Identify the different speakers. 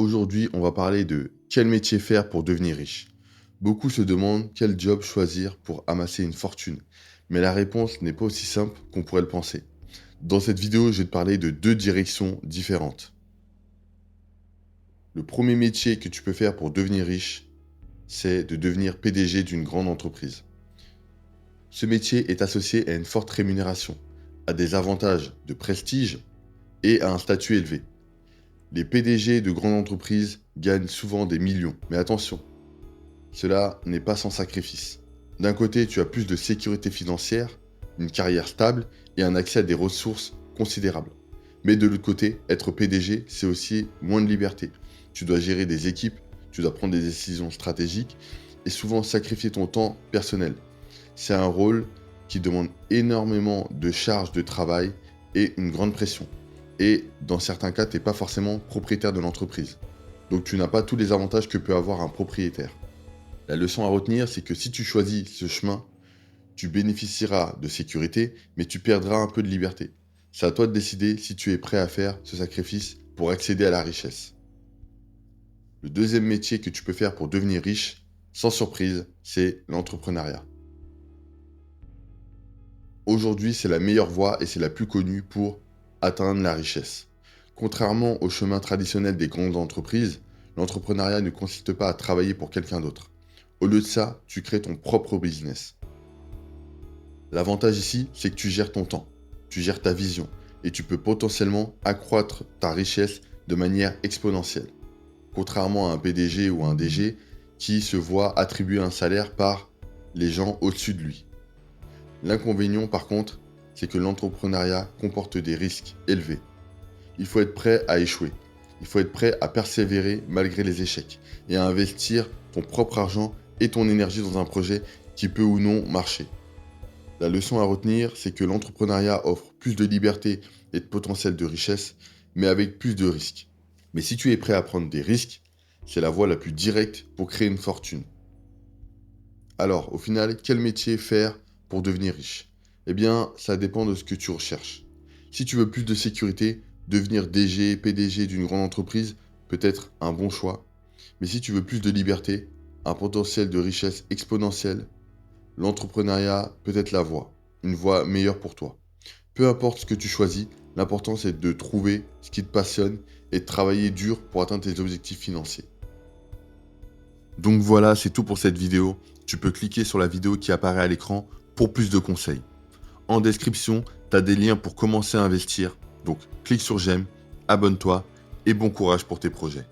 Speaker 1: Aujourd'hui, on va parler de quel métier faire pour devenir riche. Beaucoup se demandent quel job choisir pour amasser une fortune, mais la réponse n'est pas aussi simple qu'on pourrait le penser. Dans cette vidéo, je vais te parler de deux directions différentes. Le premier métier que tu peux faire pour devenir riche, c'est de devenir PDG d'une grande entreprise. Ce métier est associé à une forte rémunération, à des avantages de prestige et à un statut élevé. Les PDG de grandes entreprises gagnent souvent des millions, mais attention, cela n'est pas sans sacrifice. D'un côté, tu as plus de sécurité financière, une carrière stable et un accès à des ressources considérables. Mais de l'autre côté, être PDG, c'est aussi moins de liberté. Tu dois gérer des équipes, tu dois prendre des décisions stratégiques et souvent sacrifier ton temps personnel. C'est un rôle qui demande énormément de charges de travail et une grande pression. Et dans certains cas, tu n'es pas forcément propriétaire de l'entreprise. Donc tu n'as pas tous les avantages que peut avoir un propriétaire. La leçon à retenir, c'est que si tu choisis ce chemin, tu bénéficieras de sécurité, mais tu perdras un peu de liberté. C'est à toi de décider si tu es prêt à faire ce sacrifice pour accéder à la richesse. Le deuxième métier que tu peux faire pour devenir riche, sans surprise, c'est l'entrepreneuriat. Aujourd'hui, c'est la meilleure voie et c'est la plus connue pour atteindre la richesse. Contrairement au chemin traditionnel des grandes entreprises, l'entrepreneuriat ne consiste pas à travailler pour quelqu'un d'autre. Au lieu de ça, tu crées ton propre business. L'avantage ici, c'est que tu gères ton temps, tu gères ta vision et tu peux potentiellement accroître ta richesse de manière exponentielle. Contrairement à un PDG ou un DG qui se voit attribuer un salaire par les gens au-dessus de lui. L'inconvénient par contre, c'est que l'entrepreneuriat comporte des risques élevés. Il faut être prêt à échouer. Il faut être prêt à persévérer malgré les échecs et à investir ton propre argent et ton énergie dans un projet qui peut ou non marcher. La leçon à retenir, c'est que l'entrepreneuriat offre plus de liberté et de potentiel de richesse, mais avec plus de risques. Mais si tu es prêt à prendre des risques, c'est la voie la plus directe pour créer une fortune. Alors, au final, quel métier faire pour devenir riche? Eh bien, ça dépend de ce que tu recherches. Si tu veux plus de sécurité, devenir DG, PDG d'une grande entreprise peut être un bon choix. Mais si tu veux plus de liberté, un potentiel de richesse exponentielle, l'entrepreneuriat peut être la voie, une voie meilleure pour toi. Peu importe ce que tu choisis, l'important c'est de trouver ce qui te passionne et de travailler dur pour atteindre tes objectifs financiers. Donc voilà, c'est tout pour cette vidéo. Tu peux cliquer sur la vidéo qui apparaît à l'écran pour plus de conseils. En description, tu as des liens pour commencer à investir. Donc clique sur j'aime, abonne-toi et bon courage pour tes projets.